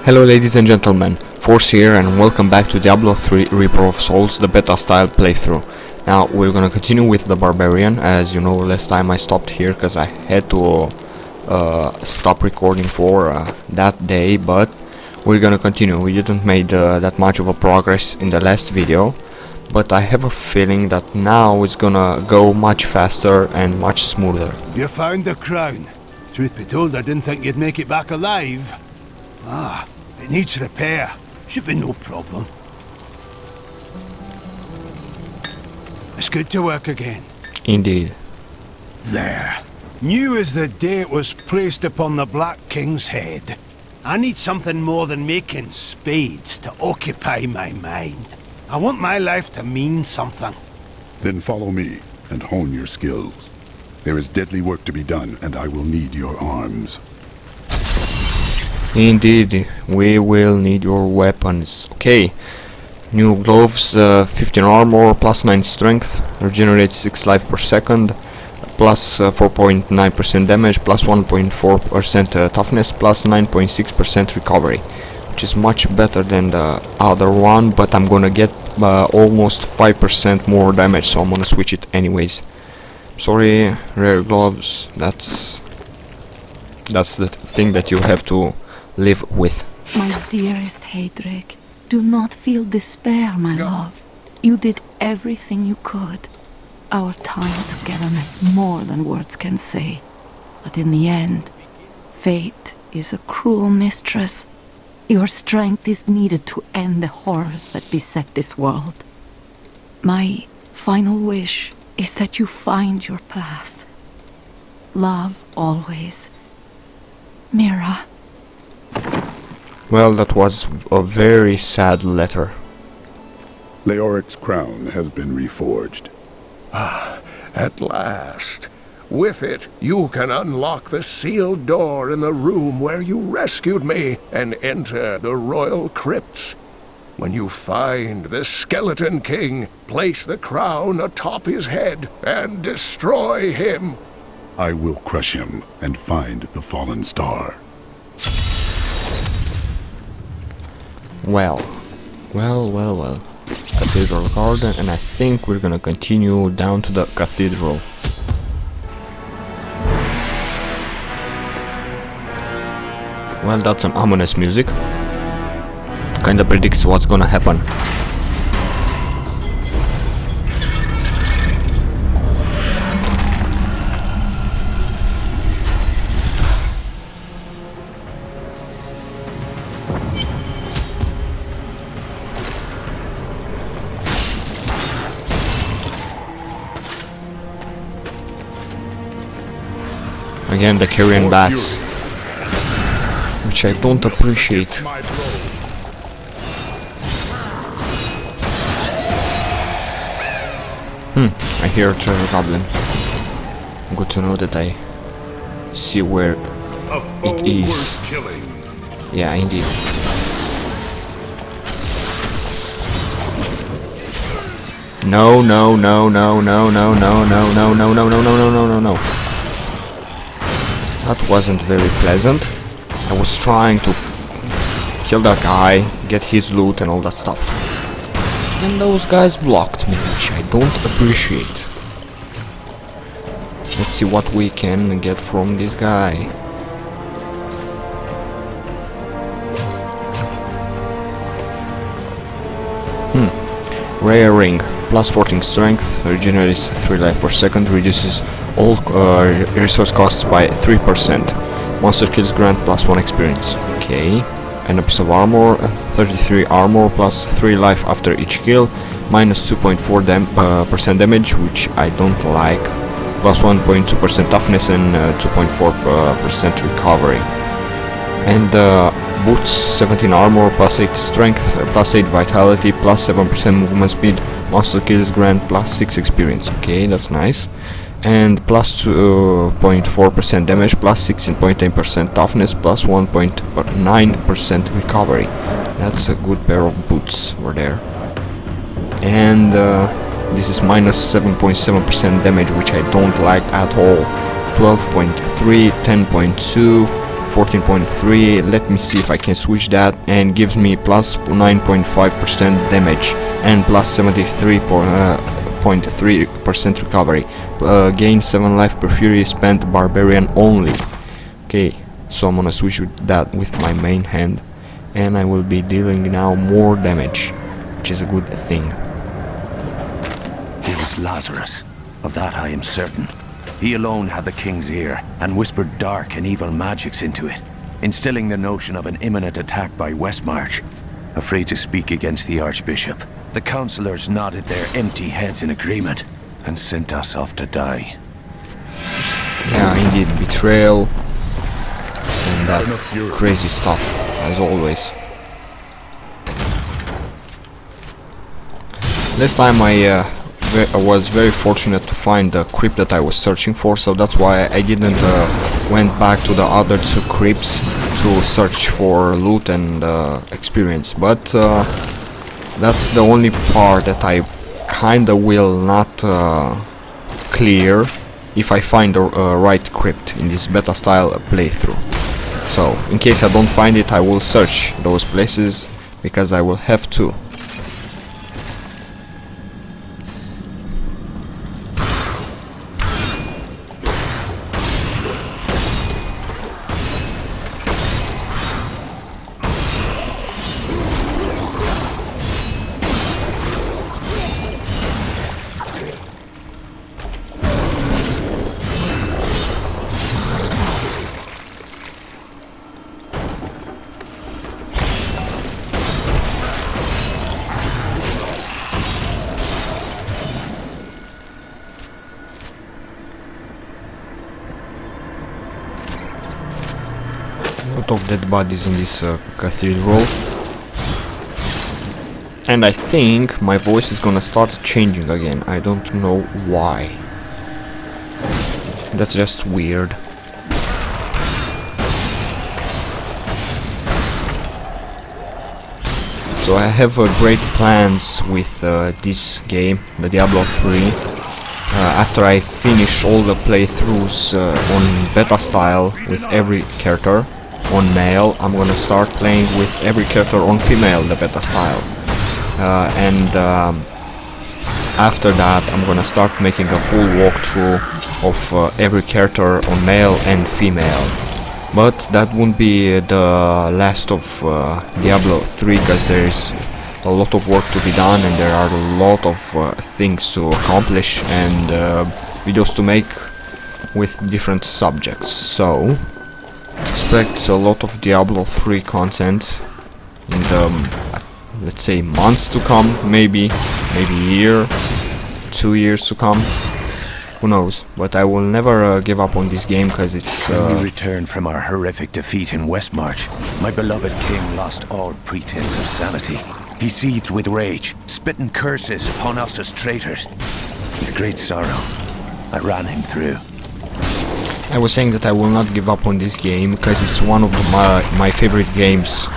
Hello ladies and gentlemen, Force here and welcome back to Diablo 3 Reaper of Souls, the beta style playthrough. Now we're gonna continue with the Barbarian. As you know, last time I stopped here because I had to stop recording for that day, but we're gonna continue. We didn't make that much of a progress in the last video, but I have a feeling that now it's gonna go much faster and much smoother. You found the crown. Truth be told, I didn't think you'd make it back alive. It needs repair. Should be no problem. It's good to work again. Indeed. There. New as the day it was placed upon the Black King's head. I need something more than making spades to occupy my mind. I want my life to mean something. Then follow me and hone your skills. There is deadly work to be done, and I will need your arms. Indeed, we will need your weapons. Okay, new gloves, 15 armor, plus 9 strength, regenerates 6 life per second, plus 4.9% damage, plus 1.4% toughness, plus 9.6% recovery, which is much better than the other one, but I'm gonna get almost 5% more damage, so I'm gonna switch it anyways. Sorry, rare gloves, that's the thing that you have to live with. My dearest Heydrich, do not feel despair, my love. You did everything you could. Our time together meant more than words can say. But in the end, fate is a cruel mistress. Your strength is needed to end the horrors that beset this world. My final wish is that you find your path. Love always. Mira. Well, that was a very sad letter. Leoric's crown has been reforged. At last. With it, you can unlock the sealed door in the room where you rescued me and enter the royal crypts. When you find the Skeleton King, place the crown atop his head and destroy him. I will crush him and find the fallen star. Well. Cathedral garden, and I think we're gonna continue down to the cathedral. Well, that's some ominous music. Kinda predicts what's gonna happen. Again, the carrion bats, which I don't appreciate. I hear a treasure goblin. Good to know that I see where it is. Yeah, indeed. No. That wasn't very pleasant. I was trying to kill that guy, get his loot and all that stuff. And those guys blocked me, which I don't appreciate. Let's see what we can get from this guy. Rare ring, plus 14 strength, regenerates 3 life per second, reduces all resource costs by 3%. Monster kills grant plus 1 experience. Okay. And a piece of armor, 33 armor plus 3 life after each kill, minus 2.4% damage, which I don't like, plus 1.2% toughness and 2.4% recovery. And boots, 17 armor plus 8 strength, plus 8 vitality, plus 7% movement speed, monster kills grant plus 6 experience. Okay, that's nice. And plus 2.4% damage, plus 16.8% toughness, plus 1.9% recovery. That's a good pair of boots over there. And this is minus 7.7% damage, which I don't like at all. 12.3, 10.2, 14.3. Let me see if I can switch that, and gives me plus 9.5% damage and plus 73.3% recovery. Gain 7 life per fury spent Barbarian only. Okay, so I'm gonna switch that with my main hand, and I will be dealing now more damage, which is a good thing. It was Lazarus. Of that I am certain. He alone had the king's ear, and whispered dark and evil magics into it, instilling the notion of an imminent attack by Westmarch. Afraid to speak against the Archbishop, the councillors nodded their empty heads in agreement, and sent us off to die. Yeah, indeed, betrayal, and that crazy stuff, as always. This time I was very fortunate to find the crypt that I was searching for, so that's why I didn't went back to the other 2 crypts to search for loot and experience. But that's the only part that I kinda will not clear if I find the right crypt in this beta style playthrough. So in case I don't find it, I will search those places, because I will have to. Lot of dead bodies in this cathedral, and I think my voice is gonna start changing again. I don't know why. That's just weird. So I have great plans with this game, the Diablo 3. After I finish all the playthroughs on beta style with every character on male, I'm gonna start playing with every character on female, the beta style. After that I'm gonna start making a full walkthrough of every character on male and female. But that won't be the last of Diablo 3, because there is a lot of work to be done, and there are a lot of things to accomplish, and videos to make with different subjects. So expect a lot of Diablo 3 content in the let's say months to come, maybe a year, 2 years to come, who knows. But I will never give up on this game, because it's When we returned from our horrific defeat in Westmarch, my beloved king lost all pretense of sanity. He seethed with rage, spitting curses upon us as traitors. With great sorrow, I ran him through. I was saying that I will not give up on this game, because it's one of my favorite games.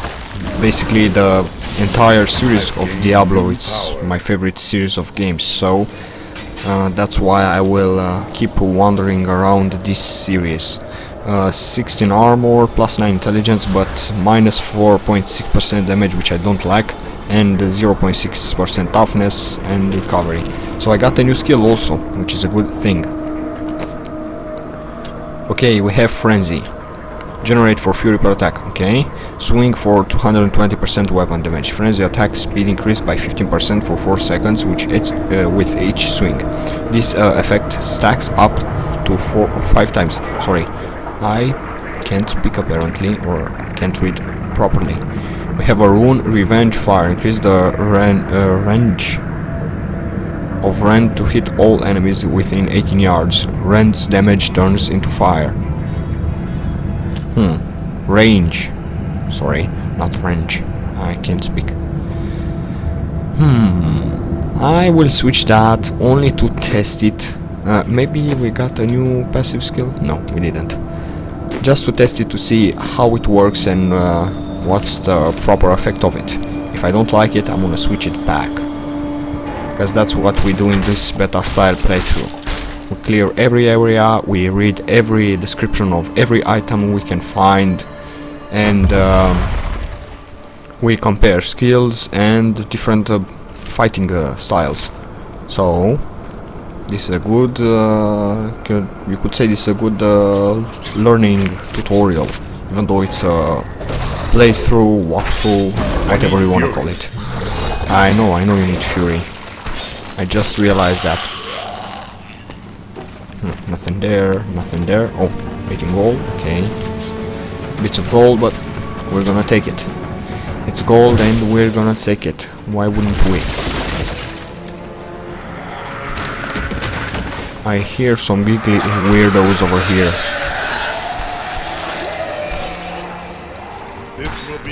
Basically the entire series of Diablo, it's my favorite series of games, so that's why I will keep wandering around this series. 16 armor, plus 9 intelligence, but minus 4.6% damage, which I don't like, and 0.6% toughness and recovery. So I got a new skill also, which is a good thing. Okay, we have Frenzy. Generate for fury per attack, okay. Swing for 220% weapon damage. Frenzy attack speed increased by 15% for 4 seconds with each swing. This effect stacks up to 5 times. Sorry, I can't speak apparently, or can't read properly. We have a rune, Revenge Fire. Increase the range of Rend to hit all enemies within 18 yards. Rend's damage turns into fire. Range. Sorry, not range. I can't speak. I will switch that only to test it. Maybe we got a new passive skill? No, we didn't. Just to test it, to see how it works and what's the proper effect of it. If I don't like it, I'm gonna switch it back, because that's what we do in this beta style playthrough. We clear every area, we read every description of every item we can find, and we compare skills and different fighting styles. So this is a good, you could say this is a good learning tutorial, even though it's a playthrough, walkthrough, whatever you want to call it. I know you need fury. I just realized that. Nothing there, nothing there. Oh, waiting gold, okay. Bits of gold, but we're gonna take it. It's gold and we're gonna take it. Why wouldn't we? I hear some giggly weirdos over here.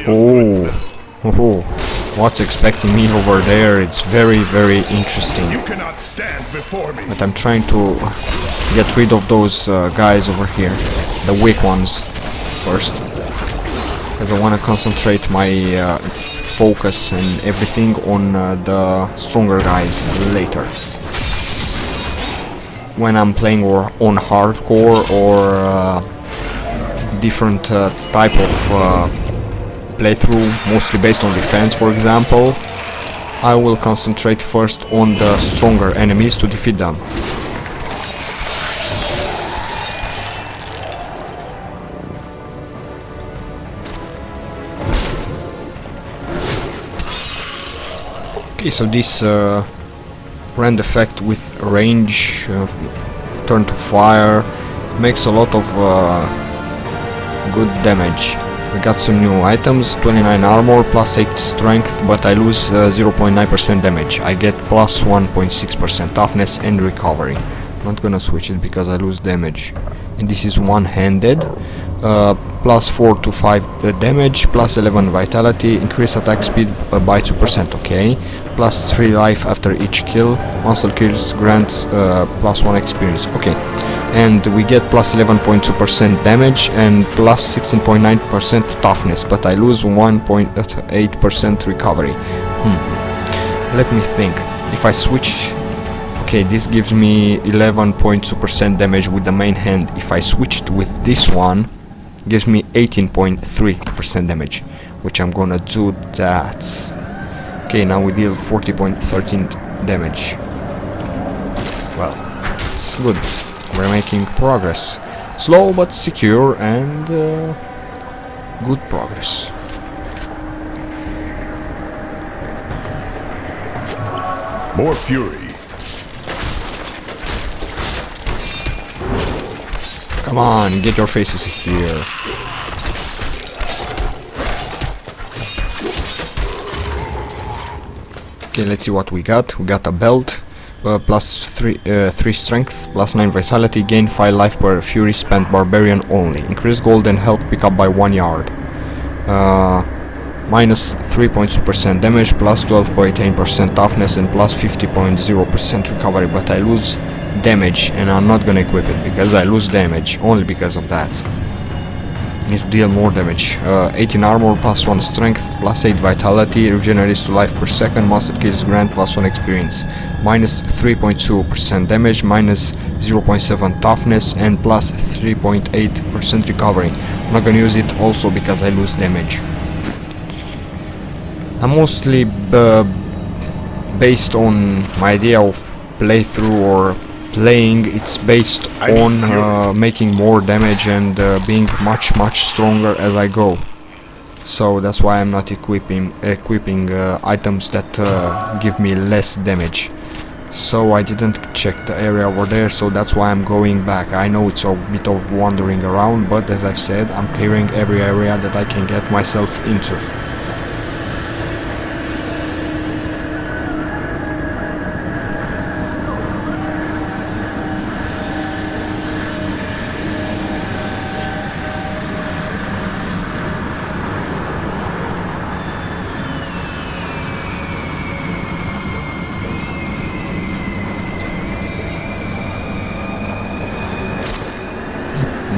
Oh, what's expecting me over there? It's very, very interesting. You cannot stand before me. But I'm trying to get rid of those guys over here, the weak ones, first, because I want to concentrate my focus and everything on the stronger guys later. When I'm playing on hardcore or different type of playthrough, mostly based on defense, for example, I will concentrate first on the stronger enemies to defeat them. Okay, so this rend effect with range, turn to fire, makes a lot of good damage. We got some new items, 29 armor, plus 8 strength, but I lose 0.9% damage. I get plus 1.6% toughness and recovery. Not gonna switch it because I lose damage. And this is one-handed, plus 4 to 5 damage, plus 11 vitality, increase attack speed by 2%, okay. Plus 3 life after each kill, monster kills grant plus 1 experience, okay. And we get plus 11.2% damage and plus 16.9% toughness, but I lose 1.8% recovery. Let me think. If I switch... Okay, this gives me 11.2% damage with the main hand. If I switched with this one, it gives me 18.3% damage, which I'm gonna do that. Okay, now we deal 40.13 damage. Well, it's good. We're making progress. Slow but secure and good progress. More fury. Come on, get your faces here. Okay, let's see what we got. We got a belt. Plus 3 strength, plus 9 vitality, gain 5 life per fury spent Barbarian only. Increase gold and health pick up by 1 yard. Minus 3.2% damage, plus 12.8% toughness and plus 50.0% recovery, but I lose damage and I'm not gonna equip it because I lose damage, only because of that. Need to deal more damage. 18 armor, plus 1 strength, plus 8 vitality, regenerates 2 life per second, monster kills grant plus 1 experience. Minus 3.2% damage, minus 0.7 toughness and plus 3.8% recovery. I'm not gonna use it also because I lose damage. I'm mostly based on my idea of playthrough or playing, it's based on making more damage and being much stronger as I go. So that's why I'm not equipping items that give me less damage. So I didn't check the area over there, so that's why I'm going back. I know it's a bit of wandering around, but as I've said, I'm clearing every area that I can get myself into.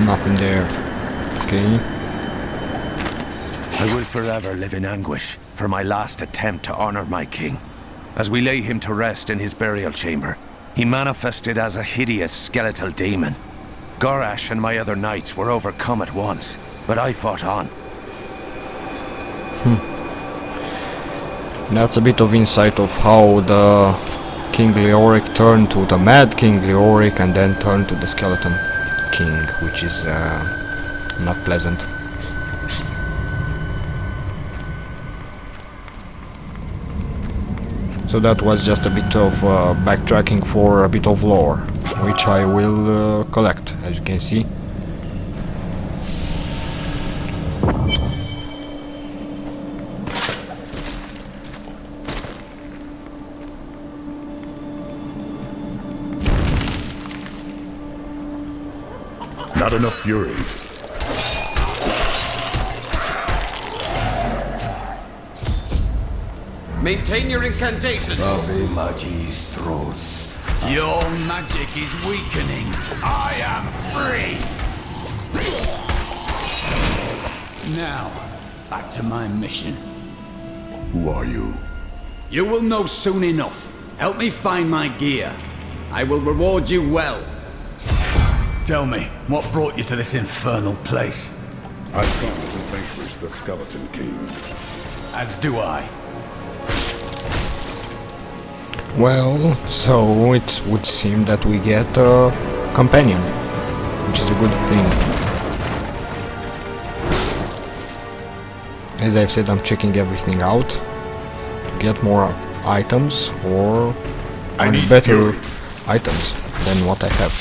Nothing there. Okay. I will forever live in anguish for my last attempt to honor my king. As we lay him to rest in his burial chamber, He manifested as a hideous skeletal demon. Gorash and my other knights were overcome at once, but I fought on. That's a bit of insight of how the King Leoric turned to the Mad King Leoric and then turned to the Skeleton King, which is not pleasant. So that was just a bit of backtracking for a bit of lore, which I will collect, as you can see. Not enough fury. Maintain your incantation. 𝐓𝐇𝐈𝐒. Your magic is weakening. I am free. Now, back to my mission. Who are you? You will know soon enough. Help me find my gear. I will reward you well. Tell me, what brought you to this infernal place? I've come to vanquish the Skeleton King. As do I. Well, so it would seem that we get a companion, which is a good thing. As I've said, I'm checking everything out to get more items or better items than what I have.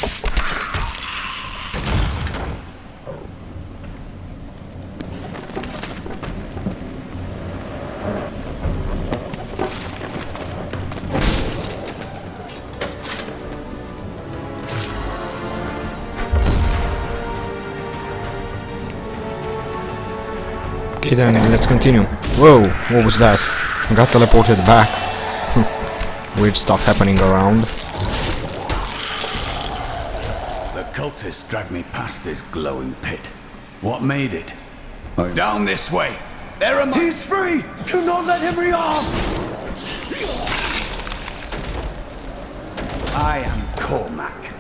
Okay then, let's continue. Whoa, what was that? I got teleported back. Weird stuff happening around. The cultists dragged me past this glowing pit. What made it? Down this way! There am I! He's free! Do not let him rearm! I am 𝐸𝐿mac,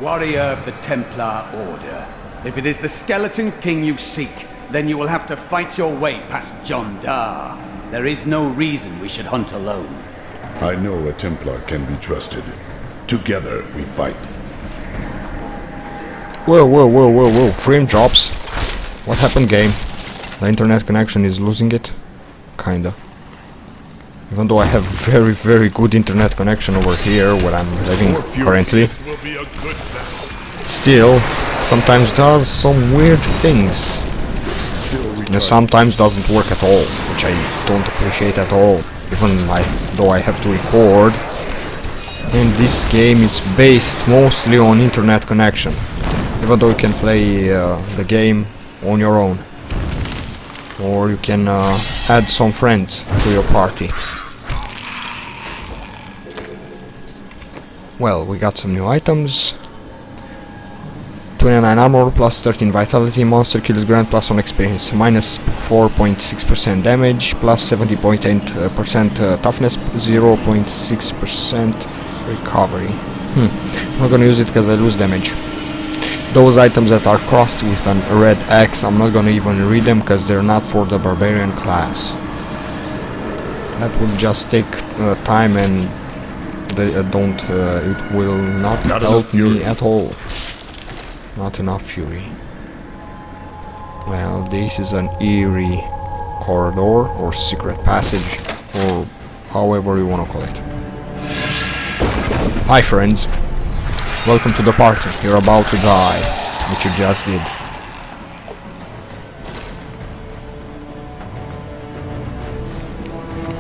warrior of the Templar Order. If it is the Skeleton King you seek, then you will have to fight your way past John Dar. There is no reason we should hunt alone. I know a Templar can be trusted. Together we fight. Whoa, whoa, whoa, whoa, whoa, frame drops. What happened, game? The internet connection is losing it? Kinda. Even though I have very, very good internet connection over here where I'm living currently. Still, sometimes does some weird things. And sometimes doesn't work at all, which I don't appreciate at all. Even though I have to record. And this game is based mostly on internet connection. Even though you can play the game on your own. Or you can add some friends to your party. Well, we got some new items. 29 armor plus 13 vitality, monster kills grant plus 1 experience, minus 4.6% damage, plus 70.8% toughness, 0.6% recovery. I'm not gonna use it because I lose damage. Those items that are crossed with a red X, I'm not gonna even read them because they're not for the Barbarian class. That would just take time and it will not help me at all. Not enough fury. Well, this is an eerie corridor or secret passage or however you want to call it. Hi friends, welcome to the party. You're about to die, which you just did.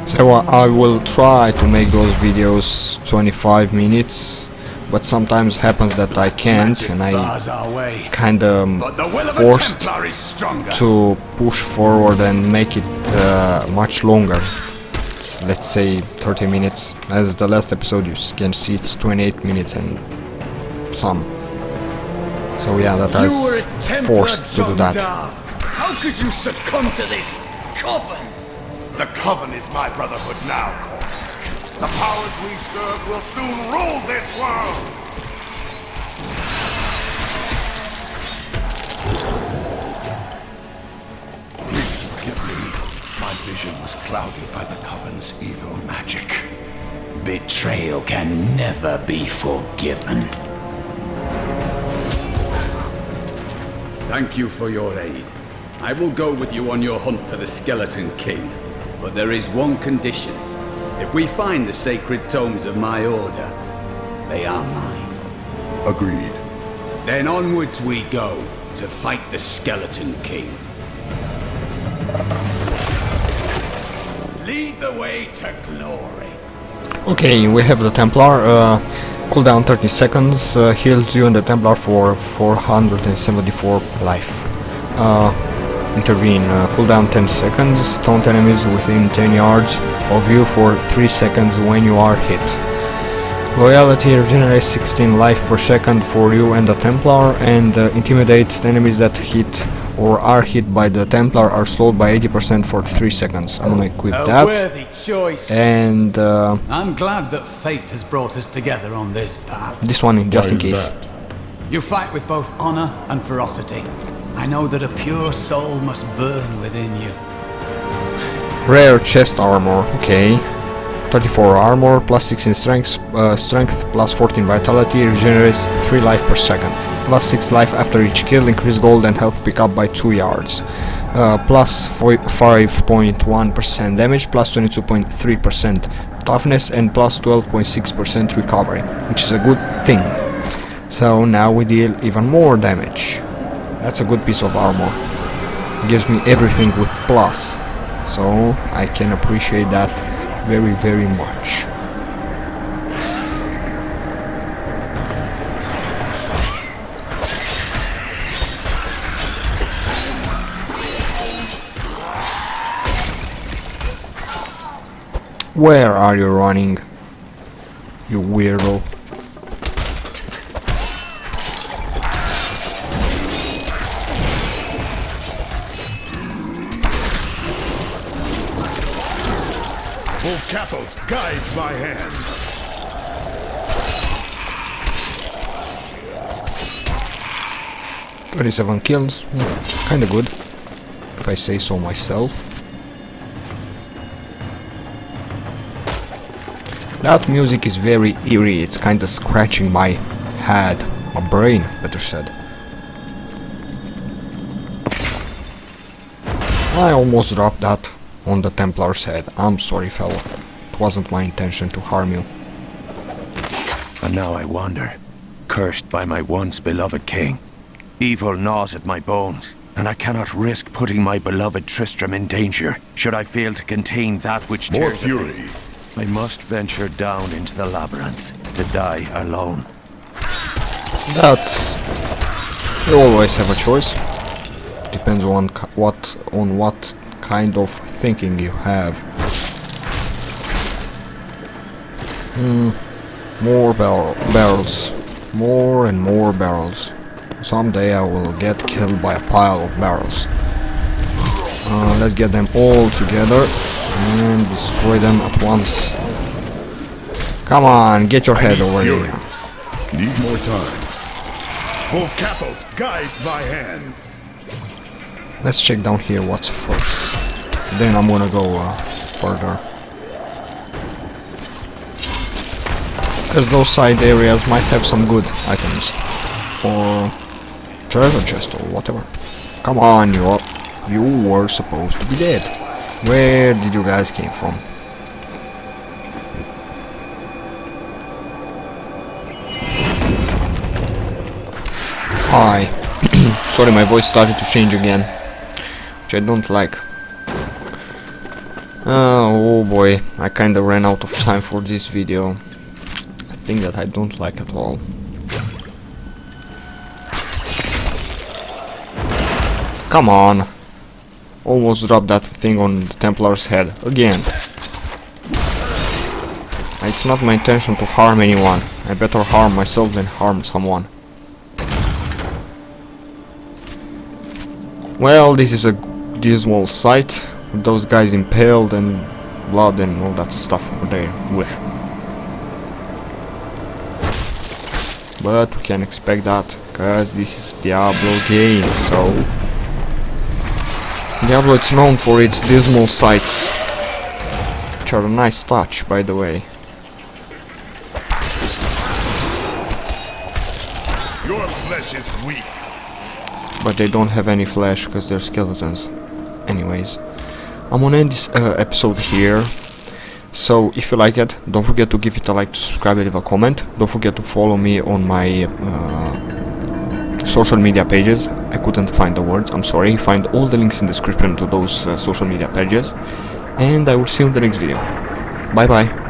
So I will try to make those videos 25 minutes. But sometimes happens that I can't, and I kinda forced to push forward and make it much longer. Let's say 30 minutes. As the last episode you can see it's 28 minutes and some. So yeah, that I was forced to do that. How could you succumb to this coven? The Coven is my brotherhood now, The powers we serve will soon rule this world! Please forgive me. My vision was clouded by the Coven's evil magic. Betrayal can never be forgiven. Thank you for your aid. I will go with you on your hunt for the Skeleton King. But there is one condition. If we find the sacred tomes of my order, they are mine. Agreed. Then onwards we go to fight the Skeleton King. Lead the way to glory. Okay, we have the Templar. Cooldown 30 seconds, heals you and the Templar for 474 life. Intervene, cooldown 10 seconds, taunt enemies within 10 yards of you for 3 seconds when you are hit. Loyalty regenerates 16 life per second for you and the Templar, and intimidate enemies that hit or are hit by the Templar are slowed by 80% for 3 seconds. I'm gonna equip that. Worthy choice. And I'm glad that fate has brought us together on this path. this one just in Why is case. that? You fight with both honor and ferocity. I know that a pure soul must burn within you. Rare chest armor, okay. 34 armor, plus 16 strength, plus 14 vitality, regenerates 3 life per second. Plus 6 life after each kill, increase gold and health pick up by 2 yards. Plus 5.1% damage, plus 22.3% toughness, and plus 12.6% recovery, which is a good thing. So now we deal even more damage. That's a good piece of armor. Gives me everything with plus. So I can appreciate that very, very much. Where are you running, you weirdo? 𝐓𝐾𝐈𝐒 guides my hand. 27 kills, kinda good, if I say so myself. That music is very eerie, it's kinda scratching my head, my brain, better said. I almost dropped that on the Templar's head. I'm sorry, fella. It wasn't my intention to harm you. And now I wander, cursed by my once beloved king. Evil gnaws at my bones, and I cannot risk putting my beloved Tristram in danger, should I fail to contain that which More tears at me. fury. I must venture down into the labyrinth, to die alone. That's... You always have a choice. Depends on what kind of thinking you have. More barrels. More and more barrels. Someday I will get killed by a pile of barrels. Let's get them all together and destroy them at once. Come on, get your head over fury. here. Need more time. 𝐓𝐾𝐈𝐒 guides my hand. Let's check down here what's first. Then I'm gonna go further. Because those side areas might have some good items. Or treasure chest or whatever. Come on, you were supposed to be dead. Where did you guys came from? Hi. Sorry, my voice started to change again. Which I don't like. Oh boy, I kinda ran out of time for this video. I think that I don't like at all. Come on! Almost dropped that thing on the Templar's head again. It's not my intention to harm anyone. I better harm myself than harm someone. Well, this is a dismal sight. Those guys impaled and blood and all that stuff over there. Blech. but we can expect that because this is Diablo game. So Diablo, it's known for its dismal sights, which are a nice touch, by the way. Your flesh is weak. But they don't have any flesh because they're skeletons. Anyways, I'm gonna end this episode here. So if you like it, don't forget to give it a like, to subscribe, and leave a comment. Don't forget to follow me on my social media pages. I couldn't find the words, I'm sorry. Find all the links in the description to those social media pages. And I will see you in the next video. Bye bye.